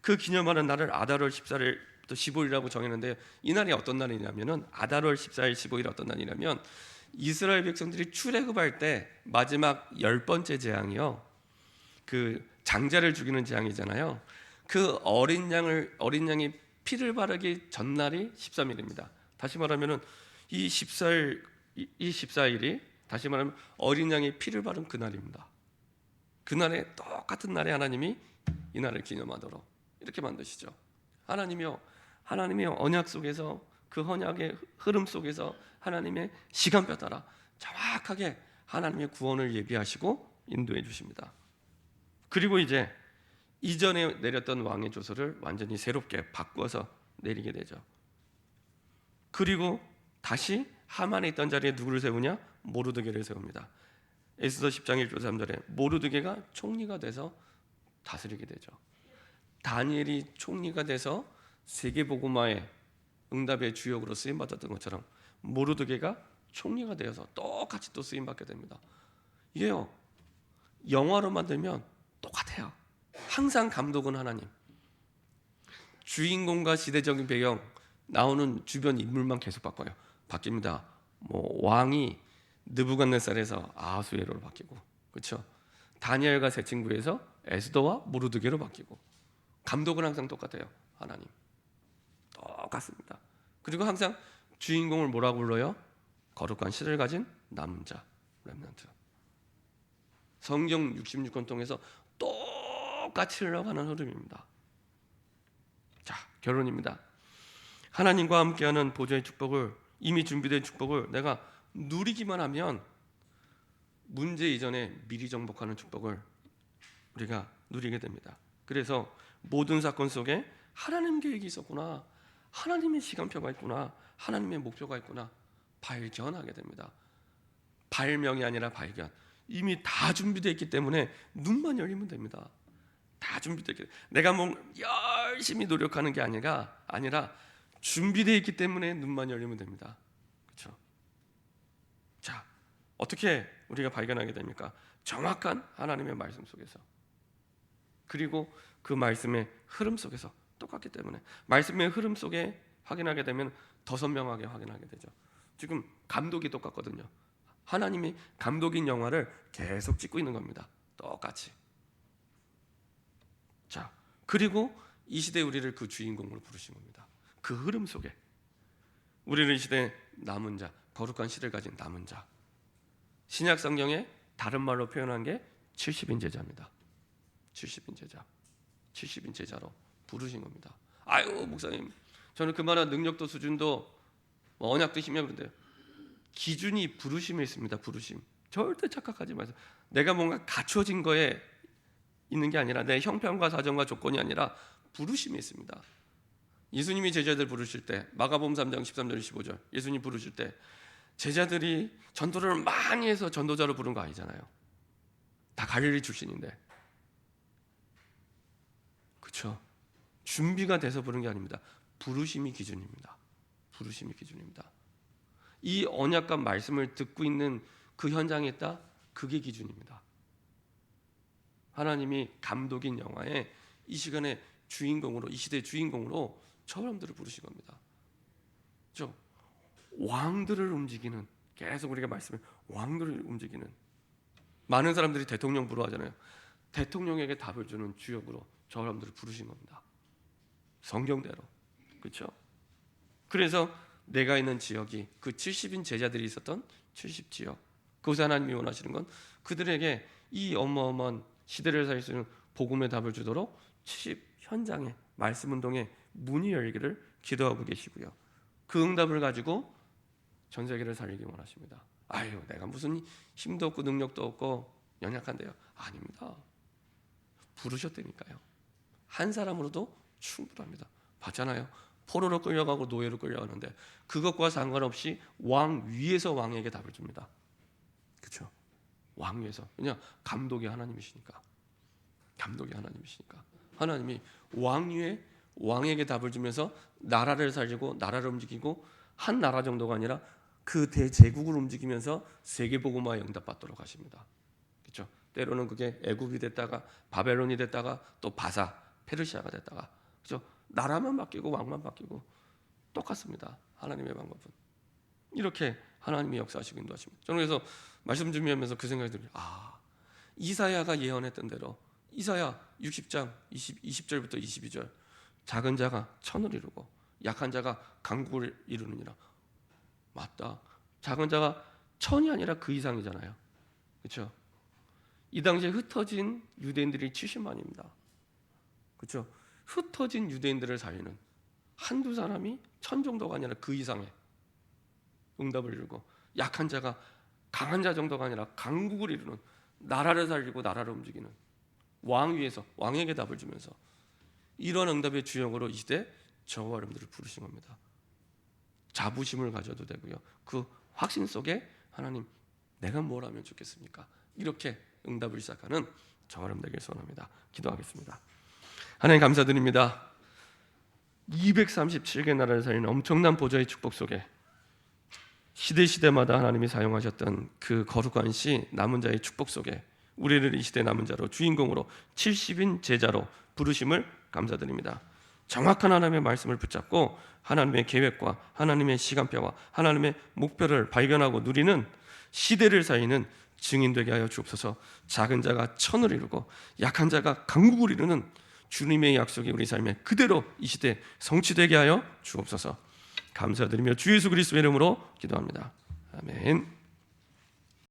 그 기념하는 날을 아달월 14일부터 15일이라고 정했는데, 이 날이 어떤 날이냐면은 아달월 14일 15일 어떤 날이냐면 이스라엘 백성들이 출애굽할 때 마지막 10번째 재앙이요, 그 장자를 죽이는 재앙이잖아요. 그 어린 양이 피를 바르기 전날이 13일입니다. 다시 말하면은 이 14일이 다시 말하면 어린 양이 피를 바른 그날입니다. 그날에 똑같은 날에 하나님이 이 날을 기념하도록 이렇게 만드시죠. 하나님이요 언약 속에서, 그 언약의 흐름 속에서 하나님의 시간표 따라 정확하게 하나님의 구원을 예비하시고 인도해 주십니다. 그리고 이제 이전에 내렸던 왕의 조서를 완전히 새롭게 바꾸어서 내리게 되죠. 그리고 다시 하만에 있던 자리에 누구를 세우냐? 모르드게를 세웁니다. 에스더 10장 1절 3절에 모르드게가 총리가 돼서 다스리게 되죠. 다니엘이 총리가 돼서 세계복음화의 응답의 주역으로 쓰임받았던 것처럼 모르드게가 총리가 되어서 똑같이 또 쓰임받게 됩니다. 이게요, 영화로 만들면 똑같아요. 항상 감독은 하나님, 주인공과 시대적인 배경, 나오는 주변 인물만 계속 바뀝니다. 왕이 느부갓네살에서 아하수에로로 바뀌고, 그렇죠? 다니엘과 세 친구에서 에스더와 모르드게로 바뀌고, 감독은 항상 똑같아요. 하나님 똑같습니다. 그리고 항상 주인공을 뭐라고 불러요? 거룩한 실을 가진 남은 자, 렘넌트. 성경 66권 통해서 똑같이 흘러가는 흐름입니다. 자, 결론입니다. 하나님과 함께하는 보좌의 축복을, 이미 준비된 축복을 내가 누리기만 하면 문제 이전에 미리 정복하는 축복을 우리가 누리게 됩니다. 그래서 모든 사건 속에 하나님 계획이 있었구나, 하나님의 시간표가 있구나, 하나님의 목표가 있구나 발견하게 됩니다. 발명이 아니라 발견. 이미 다 준비되어 있기 때문에 눈만 열리면 됩니다. 다 준비되어 있기 때문에 내가 뭐 열심히 노력하는 게 아니라 준비되어 있기 때문에 눈만 열리면 됩니다. 그렇죠? 자, 어떻게 우리가 발견하게 됩니까? 정확한 하나님의 말씀 속에서, 그리고 그 말씀의 흐름 속에서 똑같기 때문에 말씀의 흐름 속에 확인하게 되면 더 선명하게 확인하게 되죠. 지금 감독이 똑같거든요. 하나님이 감독인 영화를 계속 찍고 있는 겁니다. 똑같이. 자, 그리고 이 시대에 우리를 그 주인공으로 부르신 겁니다. 그 흐름 속에 우리는 이 시대의 남은 자, 거룩한 시를 가진 남은 자. 신약 성경에 다른 말로 표현한 게 70인 제자입니다. 70인 제자, 70인 제자로 부르신 겁니다. 아유 목사님, 저는 그만한 능력도 수준도 언약도 힘이야 그런데요. 기준이 부르심에 있습니다. 부르심. 절대 착각하지 마세요. 내가 뭔가 갖춰진 거에 있는 게 아니라, 내 형편과 사정과 조건이 아니라 부르심이 있습니다. 예수님이 제자들 부르실 때, 마가복음 3장 13절 15절 예수님 부르실 때 제자들이 전도를 많이 해서 전도자로 부른 거 아니잖아요. 다 갈릴리 출신인데, 그렇죠? 준비가 돼서 부른 게 아닙니다. 부르심이 기준입니다. 부르심이 기준입니다. 이 언약과 말씀을 듣고 있는 그 현장에 있다, 그게 기준입니다. 하나님이 감독인 영화에 이 시간에 주인공으로, 이 시대의 주인공으로 저 사람들을 부르신 겁니다. 그렇죠? 왕들을 움직이는, 계속 우리가 말씀을, 왕들을 움직이는, 많은 사람들이 대통령 부러워하잖아요. 대통령에게 답을 주는 주역으로 저 사람들을 부르신 겁니다. 성경대로. 그렇죠? 그래서 내가 있는 지역이 그 70인 제자들이 있었던 70지역, 그곳에 하나님이 원하시는 건 그들에게 이 어마어마한 시대를 살릴 수 있는 복음의 답을 주도록 70 현장에, 말씀 운동에 문이 열기를 기도하고 계시고요. 그 응답을 가지고 전 세계를 살리기 원하십니다. 아유, 내가 무슨 힘도 없고 능력도 없고 연약한데요. 아닙니다. 부르셨다니까요. 한 사람으로도 충분합니다. 봤잖아요. 포로로 끌려가고 노예로 끌려가는데 그것과 상관없이 왕 위에서 왕에게 답을 줍니다. 그렇죠? 왕 위에서. 왜냐? 감독이 하나님이시니까. 감독이 하나님이시니까. 하나님이 왕 위에 왕에게 답을 주면서 나라를 살리고 나라를 움직이고, 한 나라 정도가 아니라 그 대제국을 움직이면서 세계복음화에 응답받도록 하십니다. 그렇죠? 때로는 그게 애굽이 됐다가 바벨론이 됐다가 또 바사, 페르시아가 됐다가, 그렇죠? 나라만 바뀌고 왕만 바뀌고 똑같습니다. 하나님의 방법은 이렇게 하나님이 역사하시고 인도하십니다. 저는 그래서 말씀 준비하면서 그 생각이 들어요. 이사야가 예언했던 대로, 이사야 60장 20절부터 22절, 작은 자가 천을 이루고 약한 자가 강국을 이루느니라. 맞다. 작은 자가 천이 아니라 그 이상이잖아요. 그렇죠? 이 당시에 흩어진 유대인들이 70만입니다. 그렇죠? 흩어진 유대인들을 살리는 한두 사람이 천 정도가 아니라 그 이상의 응답을 이루고, 약한 자가 강한 자 정도가 아니라 강국을 이루는, 나라를 살리고 나라를 움직이는 왕 위에서 왕에게 답을 주면서, 이런 응답의 주역으로 이 시대 저와 여러분들을 부르신 겁니다. 자부심을 가져도 되고요. 그 확신 속에 하나님, 내가 뭘 하면 좋겠습니까? 이렇게 응답을 시작하는 저와 여러분들에게 소원합니다. 기도하겠습니다. 하나님 감사드립니다. 237개 나라를 살리는 엄청난 보좌의 축복 속에 시대마다 하나님이 사용하셨던 그 거룩한 시 남은 자의 축복 속에 우리를 이 시대 남은 자로, 주인공으로 70인 제자로 부르심을 감사드립니다. 정확한 하나님의 말씀을 붙잡고 하나님의 계획과 하나님의 시간표와 하나님의 목표를 발견하고 누리는, 시대를 살리는 증인 되게 하여 주옵소서. 작은 자가 천을 이루고 약한 자가 강국을 이루는 주님의 약속이 우리 삶에 그대로 이 시대에 성취되게 하여 주옵소서. 감사드리며 주 예수 그리스도의 이름으로 기도합니다. 아멘.